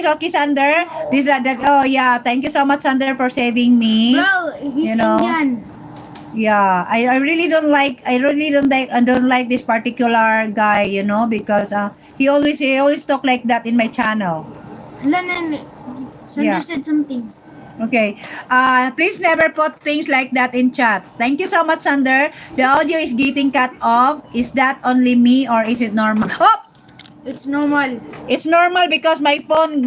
Okay, Sander. This that. Oh yeah, thank you so much, Sander, for saving me. Bro, he's You know. Indian. Yeah, I really don't like. I don't like this particular guy. You know, because he always talk like that in my channel. No. Yeah. Sandra said something. Okay. Please never put things like that in chat. Thank you so much, Sander. The audio is getting cut off. Is that only me or is it normal? Oh, It's normal. it's normal because my phone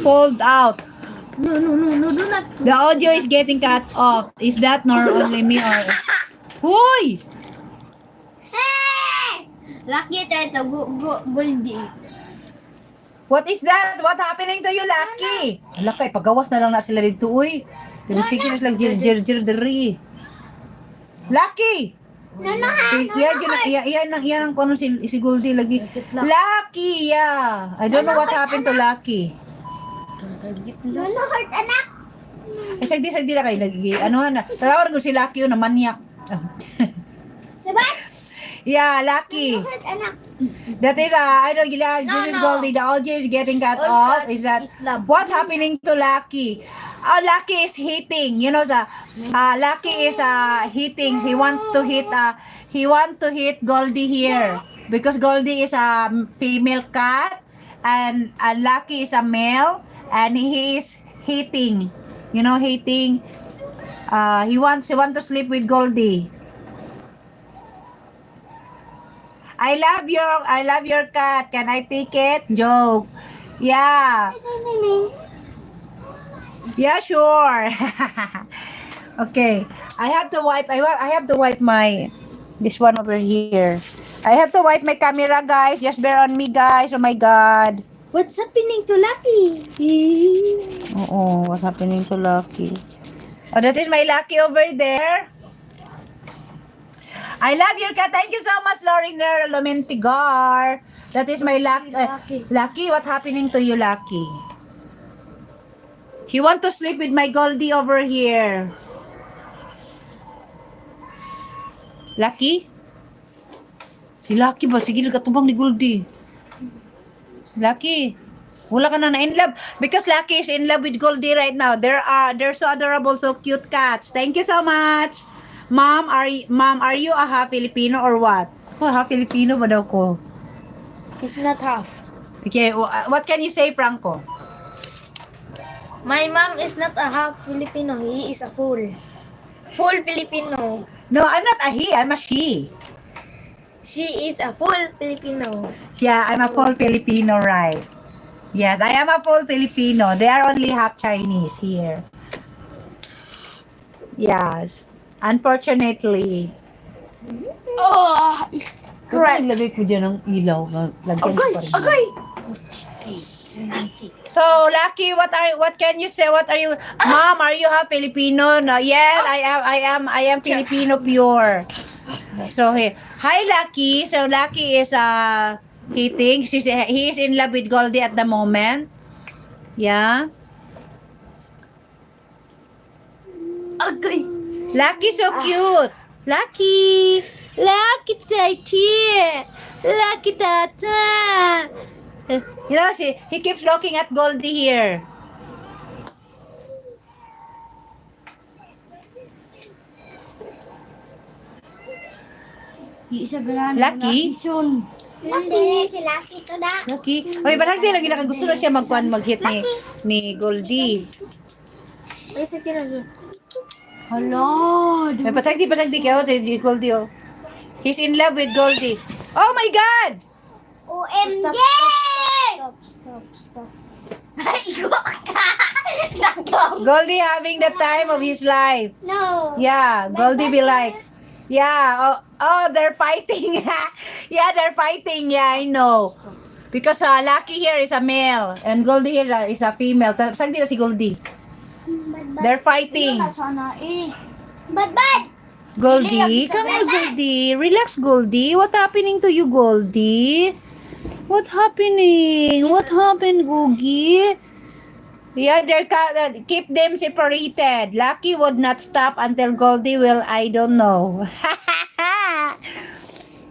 fold out. No, do not. The audio is getting cut off. Is that only me or? Hoy! Hey! Lucky tayo Goldie. What is that? What happening to you, Lucky? Lakay, pagawas na lang na sila dito, uy. Sige na sila jir diri. Lucky! Yan ang kono si Goldie lagi. Lucky, yeah. I don't know what happened to Lucky. Nono hurt anak. Sagdi na kayo lagi. Ano na? Tarawan ko si Lucky yun na manyak. Sabat? Yeah, Lucky. Hurt anak. That is, I don't know, Goldie, the audio is getting cut off. Is that, what's happening to Lucky? Lucky is hitting, you know, Lucky is hitting. He want to hit Goldie here. Because Goldie is a female cat, and Lucky is a male, and he is hitting, you know, hitting. He wants to sleep with Goldie. I love your cat. Can I take it? Joke. Yeah. Yeah, sure. Okay. I have to wipe my this one over here. I have to wipe my camera, guys. Just bear on me, guys. Oh my god. What's happening to Lucky? Oh, what's happening to Lucky? Oh, that is my Lucky over there. I love your cat. Thank you so much, Loriner Lomentigar. That is my Lucky. Lucky, what's happening to you, Lucky? He want to sleep with my Goldie over here. Lucky? Si Lucky ba? Sige, katubang ni Goldie. Lucky, wala ka na in love. Because Lucky is in love with Goldie right now. They're so adorable, so cute cats. Thank you so much. Mom, are you a half Filipino or what? Oh, half Filipino ba daw ko? He's not half. Okay, what can you say, Franco? My mom is not a half Filipino. He is a full Filipino. No, I'm not a he, I'm a she. She is a full Filipino. Yeah, I'm a full Filipino, right? Yes, I am a full Filipino. They are only half Chinese here. Yes. Unfortunately. Oh, Correct. Lagay ko dyan ng ilaw. Lagyan ko pa rin. Okay. So, Lucky, what can you say? What are you, Mom? Are you half Filipino? No, yes, I am Filipino pure. So here, hi Lucky. So Lucky is he thinks he is in love with Goldie at the moment. Yeah. Okay. Lucky so cute. Lucky Tati. Lucky Tata. You know, he keeps looking at Goldie here. Lucky? Lucky, si Lucky to na. Lucky. Oy, parang di lagi nakagusto na siya mag-hit ni Goldie. Ay, sa tinalo. Hello. May patag di kayo si Goldie, oh. He's in love with Goldie. Oh my God! OMG! Stop. Goldie having the time of his life. No. Yeah, Goldie be like, yeah, they're fighting. Yeah, they're fighting. Yeah, I know. Because Lucky here is a male and Goldie here is a female. Saan din na si Goldie? They're fighting. Bad. Goldie, come here, Goldie. Relax, Goldie. What happening to you, Goldie? What happening? What happened, Googie? Yeah, keep them separated. Lucky would not stop until Goldie will, I don't know.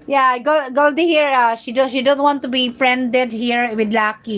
Yeah, Goldie here, she don't want to be friended here with Lucky.